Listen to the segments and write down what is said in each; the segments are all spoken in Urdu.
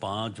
5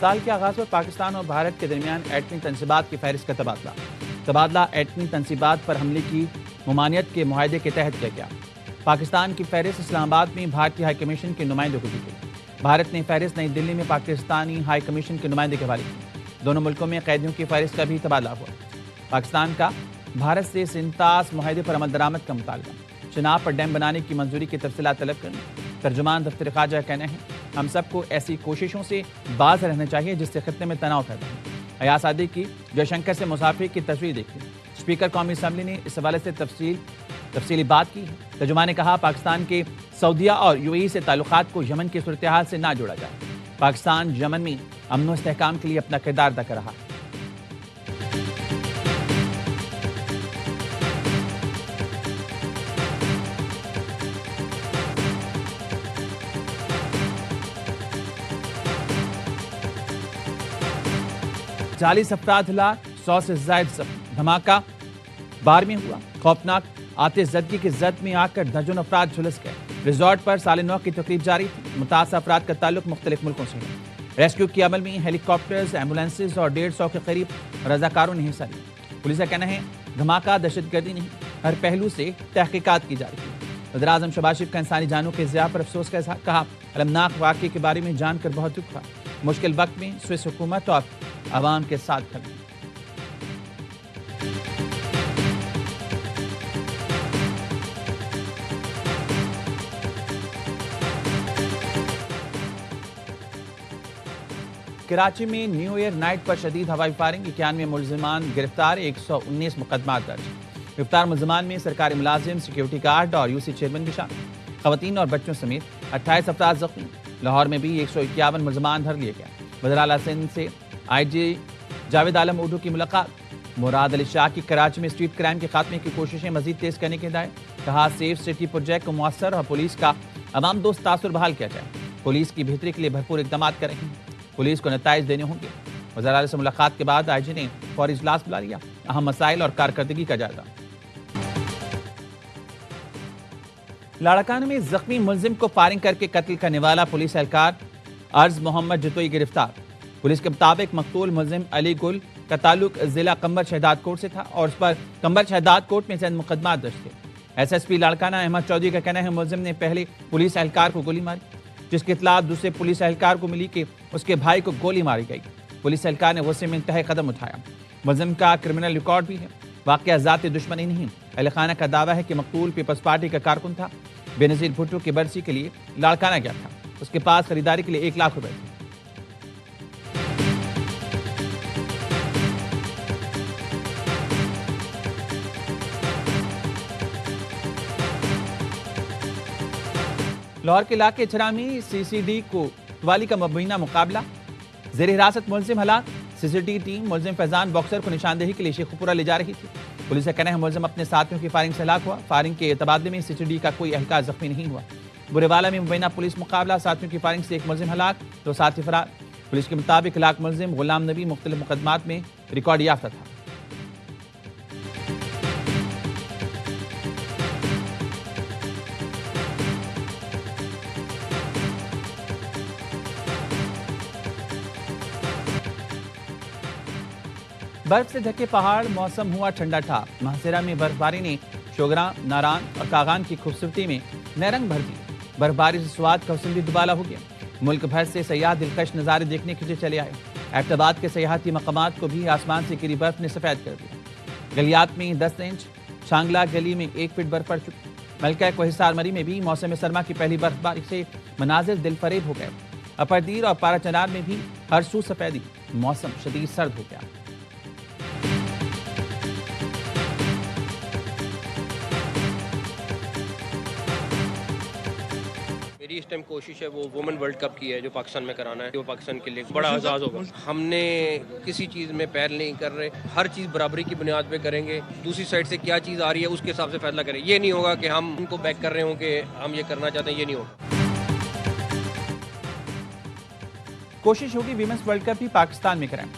سال کے آغاز پر پاکستان اور بھارت کے درمیان ایٹمی تنصیبات کی فہرست کا تبادلہ ایٹمی تنصیبات پر حملے کی ممانعت کے معاہدے کے تحت کیا گیا۔ پاکستان کی فہرست اسلام آباد میں بھارتی ہائی کمیشن کے نمائندوں کو دی گئی۔ بھارت نے فہرست نئی دلی میں پاکستانی ہائی کمیشن کے نمائندے کے حوالے کی۔ دونوں ملکوں میں قیدیوں کی فہرست کا بھی تبادلہ ہوا۔ پاکستان کا بھارت سے سنتاس معاہدے پر عمل درآمد کا مطالبہ، چناب پر ڈیم بنانے کی منظوری کی تفصیلات طلب کرنے۔ ترجمان دفتر خارجہ کا کہنا ہے ہم سب کو ایسی کوششوں سے باز رہنا چاہیے جس سے خطے میں تناؤ پیدا ہو۔ ایاز صادق کی جے شنکر سے مسافرت کی تصویر دیکھی۔ اسپیکر قومی اسمبلی نے اس حوالے سے تفصیلی بات کی ہے۔ ترجمان نے کہا پاکستان کے سعودیہ اور یو اے ای سے تعلقات کو یمن کی صورتحال سے نہ جوڑا جائے۔ پاکستان یمن میں امن و استحکام کے لیے اپنا کردار ادا کر رہا ہے۔ چالیس افراد ہلاک، 100 سے زائد زخمی۔ دھماکہ بار میں ہوا۔ خوفناک آتش زدگی کی زد میں آ کر درجن افراد جھلس گئے۔ ریزورٹ پر سال نو کی تقریب جاری تھی۔ متاثرہ افراد کا تعلق مختلف ملکوں سے ہے۔ ریسکیو کے عمل میں ہیلی کاپٹرز، ایمبولینسز اور 150 کے قریب رضاکاروں نے حصہ لیا۔ پولیس کا کہنا ہے دھماکہ دہشت گردی نہیں، ہر پہلو سے تحقیقات کی جا رہی ہے۔ وزیراعظم شہباز شریف کا انسانی جانوں کے ضیاع پر افسوس کا اظہار، کہا المناک واقعے کے بارے میں جان کر بہت دکھ ہوا۔ مشکل وقت میں سوئس حکومت اور عوام کے ساتھ کھڑے۔ کراچی میں نیو ایئر نائٹ پر شدید ہوائی فائرنگ، 91 ملزمان گرفتار، 119 مقدمات درج۔ گرفتار ملزمان میں سرکاری ملازم، سیکیورٹی گارڈ اور یو سی چیئرمین بھی شامل۔ خواتین اور بچوں سمیت 28 افراد زخمی۔ لاہور میں بھی 151 ملزمان دھر لیے گئے۔ وزیر اعلیٰ سندھ سے آئی جی جاوید عالم اوڈو کی ملاقات۔ مراد علی شاہ کی کراچی میں اسٹریٹ کرائم کے خاتمے کی کوششیں مزید تیز کرنے کی ہدایت۔ کہا سیف سٹی پروجیکٹ کو مؤثر اور پولیس کا عوام دوست تاثر بحال کیا جائے۔ پولیس کی بہتری کے لیے بھرپور اقدامات کر رہے ہیں۔ پولیس کو نتائج دینے ہوں گے۔ وزیر اعلیٰ سے ملاقات کے بعد آئی جی نے فوری اجلاس بلا لیا، اہم مسائل اور کارکردگی کا جائزہ۔ لاڑکانہ میں زخمی ملزم کو فائرنگ کر کے قتل کرنے والا پولیس اہلکار ارز محمد جتوئی گرفتار۔ پولیس کے مطابق مقتول ملزم علی گل کا تعلق ضلع قمبر شہداد کوٹ سے تھا اور اس پر قمبر شہداد کوٹ میں چند مقدمات درج تھے۔ S S P Larkana Ahmed Chaudhry کا کہنا ہے ملزم نے پہلے پولیس اہلکار کو گولی ماری، جس کی اطلاع دوسرے پولیس اہلکار کو ملی کہ اس کے بھائی کو گولی ماری گئی۔ پولیس اہلکار نے غصے میں انتہائی قدم اٹھایا۔ ملزم کا کرمنل ریکارڈ بھی ہے۔ واقعہ ذاتی دشمنی نہیں۔ اہل خانہ کا دعویٰ ہے کہ مقتول پیپلز پارٹی کا کارکن تھا، بے نظیر بھٹو کی برسی کے لیے لاڑکانہ گیا تھا۔ اس کے پاس خریداری کے لیے 1 لاکھ روپے تھے۔ لاہور کے علاقے چھرا میں سی سی ڈی کوتوالی کا مبینہ مقابلہ، زیر حراست ملزم ہلاک۔ سی سی ڈی ٹیم ملزم فیضان باکسر کو نشاندہی کے لیے شیخو پورہ لے جا رہی تھی۔ پولیس کا کہنا ہے ملزم اپنے ساتھیوں کی فائرنگ سے ہلاک ہوا۔ فائرنگ کے تبادلے میں سی سی ڈی کا کوئی اہلکار زخمی نہیں ہوا۔ برے والا میں مبینہ پولیس مقابلہ، ساتھیوں کی فائرنگ سے 1 ملزم ہلاک، 2 ساتھی فرار۔ پولیس کے مطابق ہلاک ملزم غلام نبی مختلف مقدمات میں ریکارڈ یافتہ تھا۔ برف سے ڈھکے پہاڑ، موسم ہوا ٹھنڈا ٹھار۔ مہاسرا میں برف باری نے شوگراں، ناران اور کاغان کی خوبصورتی میں نئے رنگ بھر دیے۔ برف باری سے سوات کا حسن بھی دوبالا ہو گیا۔ ملک بھر سے سیاح دلکش نظارے دیکھنے کے لیے چلے آئے۔ ایبٹ آباد کے سیاحتی مقامات کو بھی آسمان سے گری برف نے سفید کر دیا۔ گلیات میں 10 انچ، شانگلہ گلی میں 1 فٹ برف پڑ چکی۔ ملکہ کوہستار مری میں بھی موسم سرما کی پہلی برف باری سے مناظر دل فریب ہو گئے۔ اپردیر اور پارا چنار میں بھی ہر سو سفیدی، موسم شدید سرد ہو گیا۔ میری اس ٹائم کوشش ہے وہ وومن ورلڈ کپ کی ہے جو پاکستان میں کرانا ہے، جو پاکستان کے لیے بڑا اعزاز ہوگا۔ ہم نے کسی چیز میں پہل نہیں کر رہے، ہر چیز برابری کی بنیاد پہ کریں گے۔ دوسری سائڈ سے کیا چیز آ رہی ہے اس کے حساب سے فیصلہ کریں۔ یہ نہیں ہوگا کہ ہم ان کو بیک کر رہے ہوں کہ ہم یہ کرنا چاہتے ہیں، یہ نہیں ہوگا۔ کوشش ہوگی ویمنس ورلڈ کپ بھی پاکستان میں کرائیں۔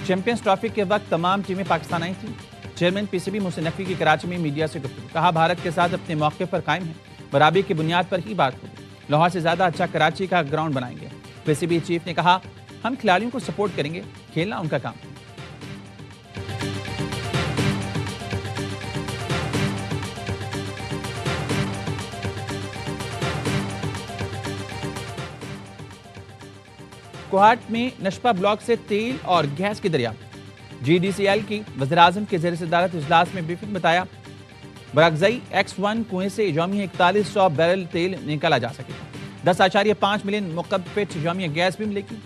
چیمپئنز ٹرافی کے وقت تمام ٹیمیں پاکستان آئی تھیں۔ Chairman P C B Mohsin Naqvi کی کراچی میں میڈیا سے گفتگو، کہا بھارت کے ساتھ اپنے موقع پر قائم ہے، برابری کی بنیاد پر ہی بات ہوگی۔ لاہور سے زیادہ اچھا کراچی کا گراؤنڈ بنائیں گے۔ پی سی بی چیف نے کہا ہم کھلاڑیوں کو سپورٹ کریں گے، کھیلنا ان کا کام ہے۔ کوہاٹ میں نشپا بلاک سے تیل اور گیس کی دریافت۔ جی ڈی سی ایل کی وزیراعظم کے زیر صدارت اجلاس میں بریفنگ بتایا براکزئی X1 کنویں سے یومیہ 4100 بیرل تیل نکالا جا سکے گا، 10.5 ملین مکعب فٹ یومیہ گیس بھی ملے گی۔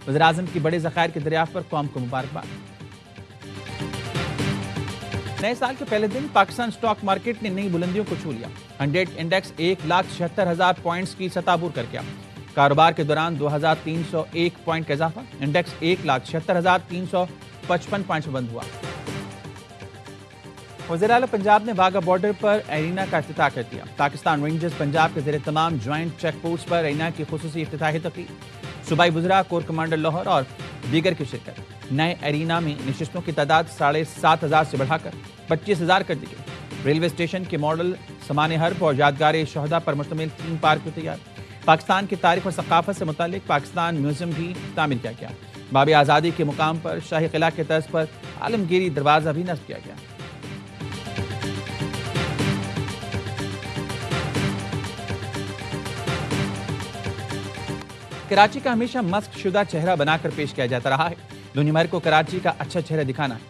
وزیراعظم کی بڑے ذخائر کی دریافت پر قوم کو مبارکباد۔ نئے سال کے پہلے دن پاکستان سٹاک مارکیٹ نے نئی بلندیوں کو چھو لیا۔ 100 انڈیکس 1,76,000 پوائنٹس کی سطح عبور کر گیا۔ کاروبار کے دوران 2301 پوائنٹ کا اضافہ، انڈیکس 1,76,355 پوائنٹس میں بند ہوا۔ وزیر اعلیٰ پنجاب نے واگا بارڈر پر ایرینا کا افتتاح کر دیا۔ پاکستان رینجرز پنجاب کے زیر تمام جوائنٹ چیک پوسٹ پر ایرینا کی خصوصی افتتاحی تقریب، صوبائی وزراء، کور کمانڈر لاہور اور دیگر کی شرکت۔ نئے ایرینا میں نشستوں کی تعداد 7,500 سے بڑھا کر 25,000 کر دی گئی۔ ریلوے اسٹیشن کے ماڈل سامان حرب اور یادگار شہداء پر مشتمل 3 پارک تیار۔ پاکستان کی تاریخ اور ثقافت سے متعلق پاکستان میوزیم بھی تعمیر کیا گیا۔ باب آزادی کے مقام پر شاہی قلعہ کے طرز پر عالمگیری دروازہ بھی نصب کیا گیا۔ کراچی کا ہمیشہ مسخ شدہ چہرہ بنا کر پیش کیا جاتا رہا ہے۔ دنیا بھر کو کراچی کا اچھا چہرہ دکھانا ہے۔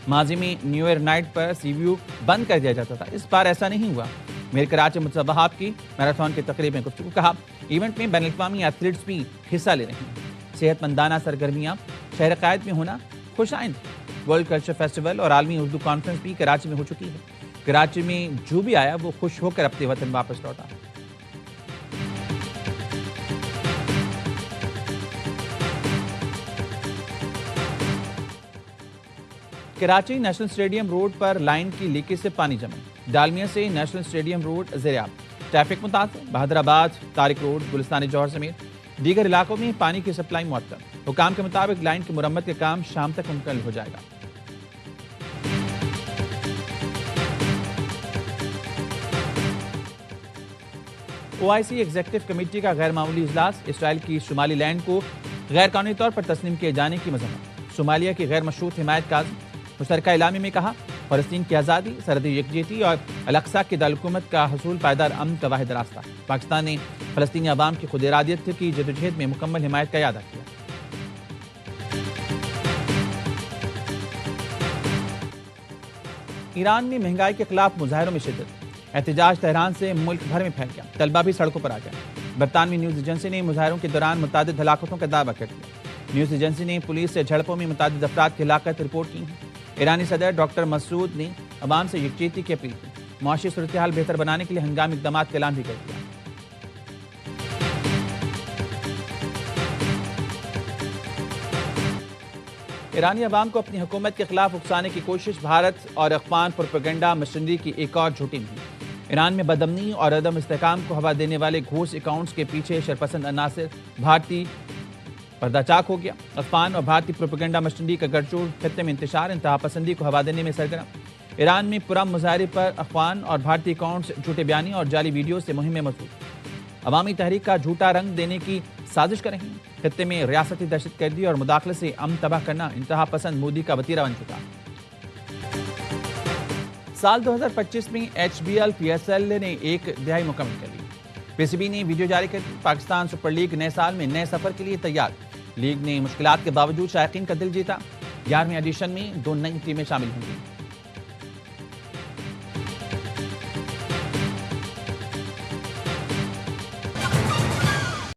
ماضی میں نیو ایئر نائٹ پر سی ویو بند کر دیا جاتا تھا، اس بار ایسا نہیں ہوا۔ میر کراچی مصباحات کی میراتھن کی تقریب میں گفتگو کہا، ایونٹ میں بین الاقوامی ایتھلیٹس بھی حصہ لے رہے ہیں۔ صحت مندانہ سرگرمیاں شہر قائد میں ہونا خوش آئند۔ ورلڈ کلچر فیسٹیول اور عالمی اردو کانفرنس بھی کراچی میں ہو چکی ہے۔ کراچی میں جو بھی آیا وہ خوش ہو کر اپنے وطن واپس لوٹا۔ کراچی نیشنل اسٹیڈیم روڈ پر لائن کی لیکیج سے پانی جمع، ڈالمیا سے نیشنل اسٹیڈیم روڈ زیرآب، ٹریفک متاثر۔ بہادر آباد، طارق روڈ، گلستان جوہر سمیت دیگر علاقوں میں پانی کی سپلائی معطل۔ حکام کے مطابق لائن کی مرمت کا کام شام تک مکمل ہو جائے گا۔ OIC ایگزیکٹو کمیٹی کا غیر معمولی اجلاس، اسرائیل کی شمالی لینڈ کو غیر قانونی طور پر تسلیم کیے جانے کی مذمت، صومالیہ کی غیر مشروط حمایت کا عزم۔ مشترکہ اعلامیہ میں کہا، فلسطین کی آزادی، سرحدی یکجہتی اور الاقصی کی دارالحکومت کا حصول پائیدار امن کا واحد راستہ۔ پاکستان نے فلسطینی عوام کی خود ارادیت کی جدوجہد میں مکمل حمایت کا اعادہ کیا۔ ایران میں مہنگائی کے خلاف مظاہروں میں شدت، احتجاج تہران سے ملک بھر میں پھیل گیا، طلبہ بھی سڑکوں پر آ گئے۔ برطانوی نیوز ایجنسی نے مظاہروں کے دوران متعدد ہلاکتوں کا دعویٰ کر دیا۔ نیوز ایجنسی نے پولیس سے جھڑپوں میں متعدد افراد کی ہلاکت رپورٹ کی ہے۔ ایرانی صدر ڈاکٹر مسعود نے عوام سے یکجہتی کی اپیل کی، معاشی صورتحال بہتر بنانے کے لیے ہنگامی اقدامات کا اعلان بھی کر دیا۔ ایرانی عوام کو اپنی حکومت کے خلاف اکسانے کی کوشش، بھارت اور افغان پروپیگنڈا مشینری کی ایک اور جھوٹی مہم۔ ایران میں بدامنی اور عدم استحکام کو ہوا دینے والے گھوس اکاؤنٹس کے پیچھے شرپسند عناصر بھارتی پردہ چاک ہو گیا۔ افغان اور بھارتی پروپیگنڈا مشینری کا گڑچوڑ خطے میں انتشار، انتہا پسندی کو ہوا دینے میں سرگرم۔ ایران میں پرامن مظاہرے پر افغان اور بھارتی اکاؤنٹس جھوٹے بیانی اور جعلی ویڈیو سے مہم میں مضبوط، عوامی تحریک کا جھوٹا رنگ دینے کی سازش کر رہے ہیں۔ خطے میں ریاستی دہشت گردی اور مداخلت سے امن تباہ کرنا انتہا پسند مودی کا وتیرہ بن چکا۔ سال 2025 میں HBL-PSL نے ایک دہائی مکمل کر لی۔ PCB نے ویڈیو جاری کر دی، پاکستان سپر لیگ نئے سال میں نئے سفر کے لیے تیار۔ لیگ نے مشکلات کے باوجود شائقین کا دل جیتا۔ 11ویں ایڈیشن میں 2 نئی ٹیمیں شامل ہوں گی۔